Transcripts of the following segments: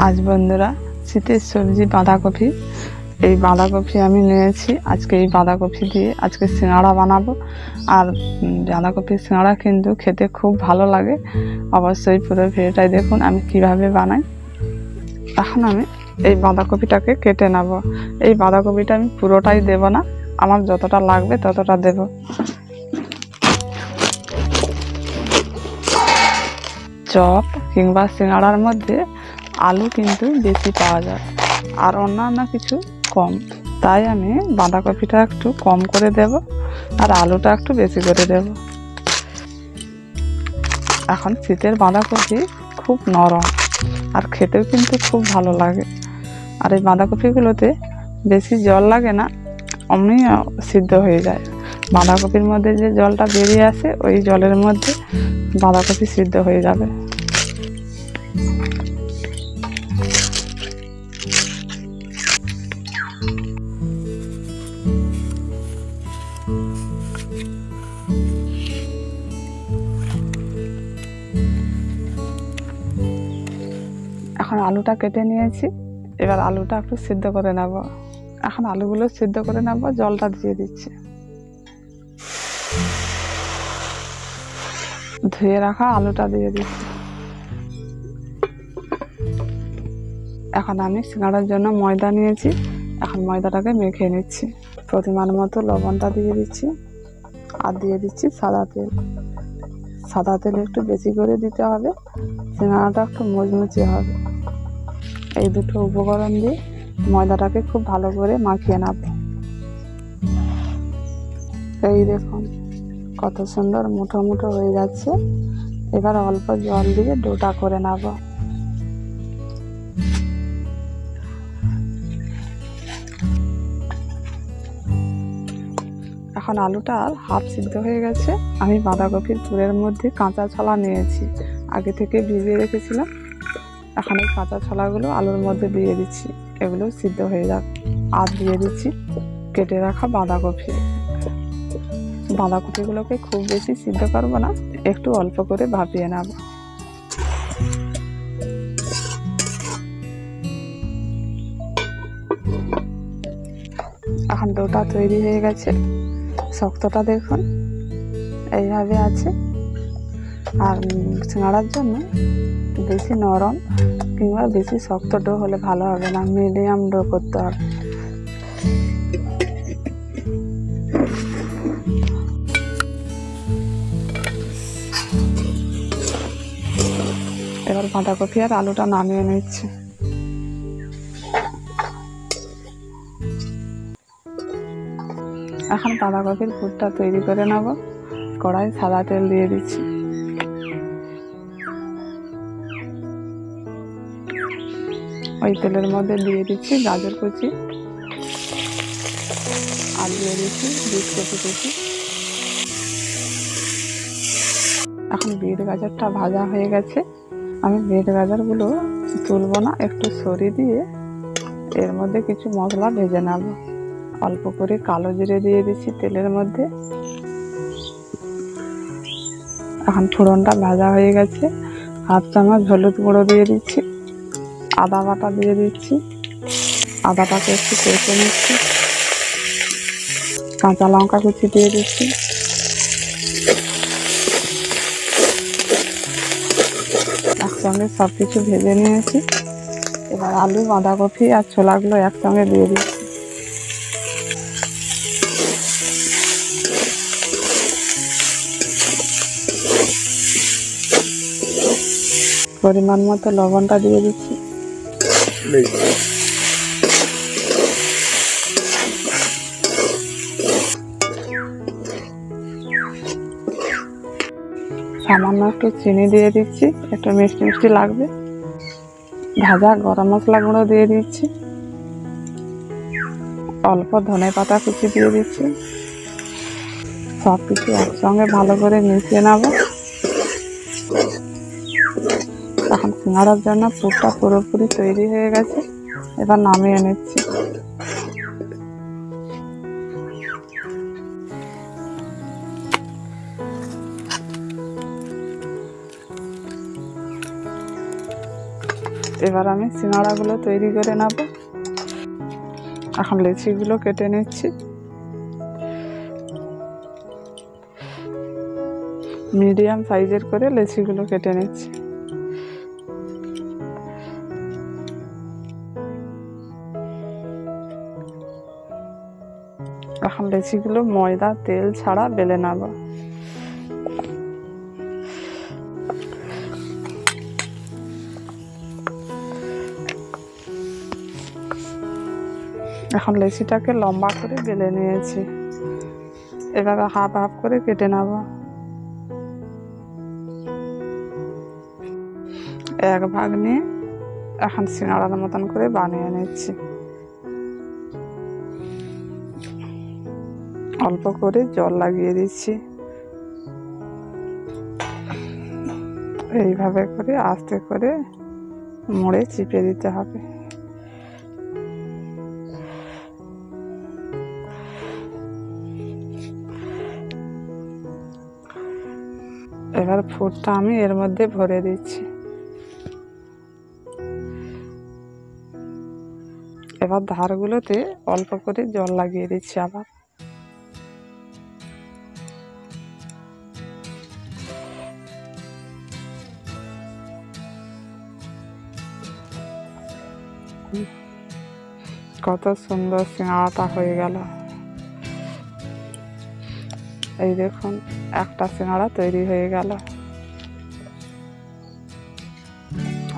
আজ বন্ধুরা শীতের সবজি বাঁধাকপি, এই বাঁধাকপি আমি নিয়েছি। আজকে এই বাঁধাকপি দিয়ে আজকে সিঙ্গাড়া বানাবো। আর বাঁধাকপির সিঙ্গাড়া কিন্তু খেতে খুব ভালো লাগে। অবশ্যই পুরো ভিডিওটাই দেখুন আমি কিভাবে বানাই। এখন আমি এই বাঁধাকপিটাকে কেটে নেব। এই বাঁধাকপিটা আমি পুরোটাই দেব না, আমার যতটা লাগবে ততটা দেব। চপ কিংবা সিঙ্গাড়ার মধ্যে আলু কিন্তু বেশি পাওয়া যায় আর অন্যান্য কিছু কম, তাই আমি বাঁধাকপিটা একটু কম করে দেব আর আলুটা একটু বেশি করে দেব। এখন শীতের বাঁধাকপি খুব নরম আর খেতেও কিন্তু খুব ভালো লাগে। আর এই বাঁধাকপিগুলোতে বেশি জল লাগে না, অমনি সিদ্ধ হয়ে যায়। বাঁধাকপির মধ্যে যে জলটা বেরিয়ে আসে ওই জলের মধ্যে বাঁধাকপি সিদ্ধ হয়ে যাবে। এখন আলুটা কেটে নিয়েছি, এবার আলুটা একটু সিদ্ধ করে নেব। এখন আলুগুলো সিদ্ধ করে নেব, জলটা দিয়ে দিচ্ছি। ধুয়ে রাখা আলুটা দিয়ে দিচ্ছি। এখন আমি সিঙ্গাড়ার জন্য ময়দা নিয়েছি, এখন ময়দাটাকে মেখে নিচ্ছি। পরিমাণ মতো লবণটা দিয়ে দিচ্ছি আর দিয়ে দিচ্ছি সাদা তেল। সাদা তেল একটু বেশি করে দিতে হবে, সিঙ্গাড়াটা একটু মুচমুচে হবে। এই দুটো উপকরণ দিয়ে ময়দাটাকে খুব ভালো করে মাখিয়ে নেব। এই দেখুন কত সুন্দর মুঠো মুঠো হয়ে যাচ্ছে। এবার অল্প জল দিয়ে ডোটা করে নেব। এখন আলুটা হাফ সিদ্ধ হয়ে গেছে। আমি বাঁধাকপির পুরের মধ্যে কাঁচা ছোলা নিয়েছি, আগে থেকে ভিজিয়ে রেখেছিলাম। এখন এই কাঁচা ছোলাগুলো আলুর মধ্যে দিয়ে দিচ্ছি, এগুলো সিদ্ধ হয়ে যাক। আর দিয়ে দিচ্ছি কেটে রাখা বাঁধাকপি। বাঁধাকপিগুলোকে খুব বেশি সিদ্ধ করবো না, একটু অল্প করে ভাপিয়ে নেব। এখন ডোটা তৈরি হয়ে গেছে। শক্তটা দেখুন এইভাবে আছে। আর সিঙ্গাড়ার জন্য বেশি নরম কিংবা বেশি শক্ত ডো হলে ভালো হবে না, মিডিয়াম ডো করতে হবে। এবার বাঁধাকপি আর আলুটা নামিয়ে নিচ্ছি। এখন বাঁধাকপির পুরটা তৈরি করে নেব। কড়াই সাদা তেল দিয়ে দিচ্ছি। ওই তেলের মধ্যে দিয়ে দিচ্ছি গাজর কুচি আর দিয়ে দিচ্ছি বিট কুচি। এখন বিট গাজরটা ভাজা হয়ে গেছে। আমি বিট গাজরগুলো তুলব না, একটু সরিয়ে দিয়ে এর মধ্যে কিছু মশলা ভেজে নেব। অল্প করে কালো জিরে দিয়ে দিচ্ছি তেলের মধ্যে। এখন ফোড়নটা ভাজা হয়ে গেছে, হাফ চামচ হলুদ গুঁড়ো দিয়ে দিচ্ছি। আদা বাটা দিয়ে দিচ্ছি, আদাটাকে একটু কষে নিচ্ছি। কাঁচা লঙ্কা কুচি দিয়ে দিচ্ছি। একসঙ্গে সব কিছু ভেজে নিয়েছি। এবার আলু, বাঁধাকপি আর ছোলাগুলো একসঙ্গে দিয়ে দিচ্ছি। পরিমাণ মতো লবণটা দিয়ে দিচ্ছি। সামান্য একটু চিনি দিয়ে দিচ্ছি, একটু মিষ্টি মিষ্টি লাগবে। ভাজা গরম মশলা গুঁড়ো দিয়ে দিচ্ছি। অল্প ধনে পাতা কুচি দিয়ে দিচ্ছি। সব কিছু একসঙ্গে ভালো করে মিশিয়ে নেব। এখন সিঙ্গাড়ার জন্য পুরটা পুরোপুরি তৈরি হয়ে গেছে, এবার নামিয়ে নিচ্ছি। এবার আমি সিঙ্গাড়াগুলো তৈরি করে নেব। এখন লেচিগুলো কেটে নিচ্ছি। মিডিয়াম সাইজের করে লেচিগুলো কেটে নিচ্ছি। এখন লেচিগুলো ময়দা তেল ছাড়া বেলে নেব। এখন লেচিটাকে লম্বা করে বেলে নিয়েছি। এবার হাফ হাফ করে কেটে নেব। এক ভাগ নিয়ে এখন সিঙ্গাড়ার মতন করে বানিয়ে নিচ্ছি। অল্প করে জল লাগিয়ে দিচ্ছি। এইভাবে করে আস্তে করে মুড়ে চিপে দিতে হবে। এবার ফুটটা আমি এর মধ্যে ভরে দিচ্ছি। এবার ধারগুলোতে অল্প করে জল লাগিয়ে দিচ্ছি। আবার কত সুন্দর সিঙ্গাড়াটা হয়ে গেল। এই দেখুন একটা সিঙ্গাড়া তৈরি হয়ে গেল।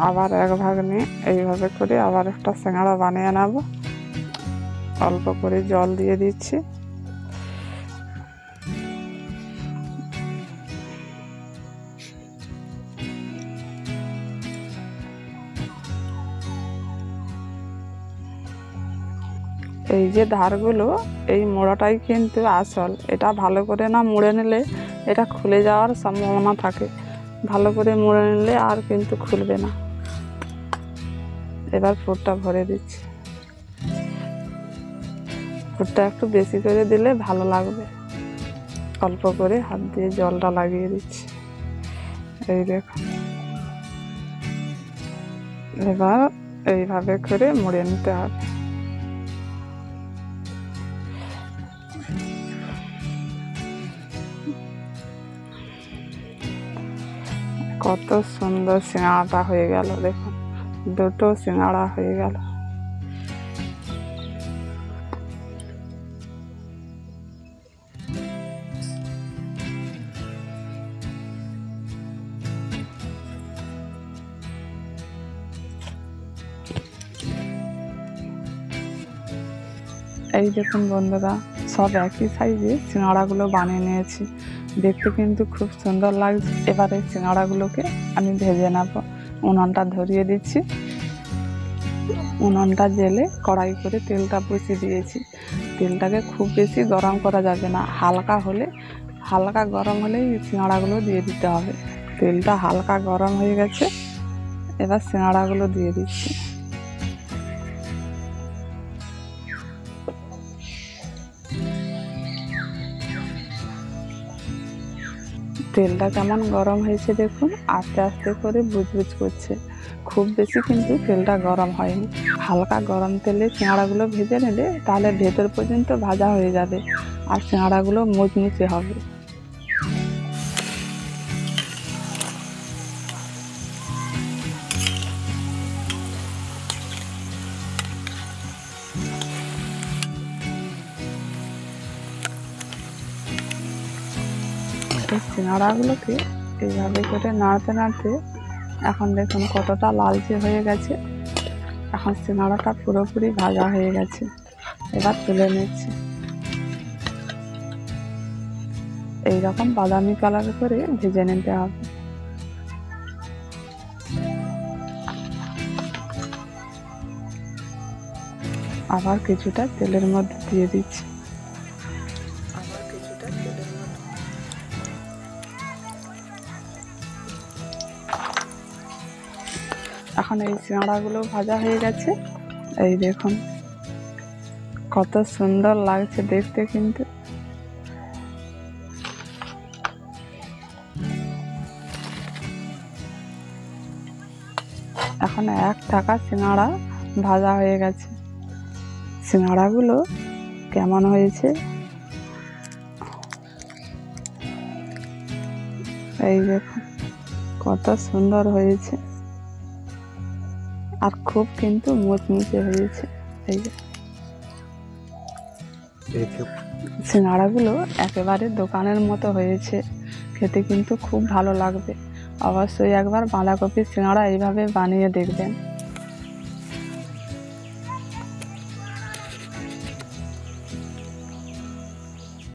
আবার এক ভাগ নিয়ে এইভাবে করে আবার একটা সিঙ্গাড়া বানিয়ে নেব। অল্প করে জল দিয়ে দিচ্ছি। এই যে ধারগুলো, এই মোড়াটাই কিন্তু আসল। এটা ভালো করে না মুড়ে নিলে এটা খুলে যাওয়ার সম্ভাবনা থাকে। ভালো করে মুড়ে নিলে আর কিন্তু খুলবে না। এবার পুরটা ভরে দিচ্ছি। পুরটা একটু বেশি করে দিলে ভালো লাগবে। অল্প করে হাত দিয়ে জলটা লাগিয়ে দিচ্ছি। এই দেখুন, এবার এইভাবে করে মুড়ে নিতে হবে। কত সুন্দর সিঙ্গাড়াটা হয়ে গেল। দেখুন, দুটো সিঙ্গাড়া হয়ে গেল। এই দেখুন বন্ধুরা, সব একই সাইজে সিঙ্গাড়াগুলো বানিয়ে নিয়েছি। দেখতে কিন্তু খুব সুন্দর লাগছে। এবারে সিঙ্গাড়াগুলোকে আমি ভেজে নেব। উনুনটা ধরিয়ে দিচ্ছি। উনুনটা জেলে কড়াই করে তেলটা বসিয়ে দিয়েছি। তেলটাকে খুব বেশি গরম করা যাবে না, হালকা গরম হলেই সিঙ্গাড়াগুলো দিয়ে দিতে হবে। তেলটা হালকা গরম হয়ে গেছে, এবার সিঙ্গাড়াগুলো দিয়ে দিচ্ছি। তেলটা কেমন গরম হয়েছে দেখুন, আস্তে আস্তে করে বুজবুজ করছে। খুব বেশি কিন্তু তেলটা গরম হয়নি। হালকা গরম তেলে সিঙ্গাড়াগুলো ভেজে নিলে তাহলে ভেতর পর্যন্ত ভাজা হয়ে যাবে আর সিঙ্গাড়াগুলো মুচমুচে হবে। এই সিঙ্গাড়াগুলোকে এইভাবে করে নাড়তে নাড়তে এখন দেখুন কতটা লালচে হয়ে গেছে। এখন সিঙ্গাড়াটা পুরোপুরি ভাজা হয়ে গেছে। এবার তুলে নিচ্ছি। এইরকম বাদামি কালার করে ভেজে নিতে হবে। আবার কিছুটা তেলের মধ্যে দিয়ে দিচ্ছি। এখন এই সিঙ্গাড়াগুলো ভাজা হয়ে গেছে। এই দেখুন কত সুন্দর লাগছে দেখতে কিন্তু। এখন 1 টাকা সিঙ্গাড়া ভাজা হয়ে গেছে। সিঙ্গাড়াগুলো কেমন হয়েছে এই দেখুন, কত সুন্দর হয়েছে আর খুব কিন্তু মুচমুচে হয়েছে। এই যে সিঙ্গাড়াগুলো একেবারে দোকানের মতো হয়েছে, খেতে কিন্তু খুব ভালো লাগবে। অবশ্যই একবার বাঁধাকপির সিঙ্গাড়া এইভাবে বানিয়ে দেখবেন।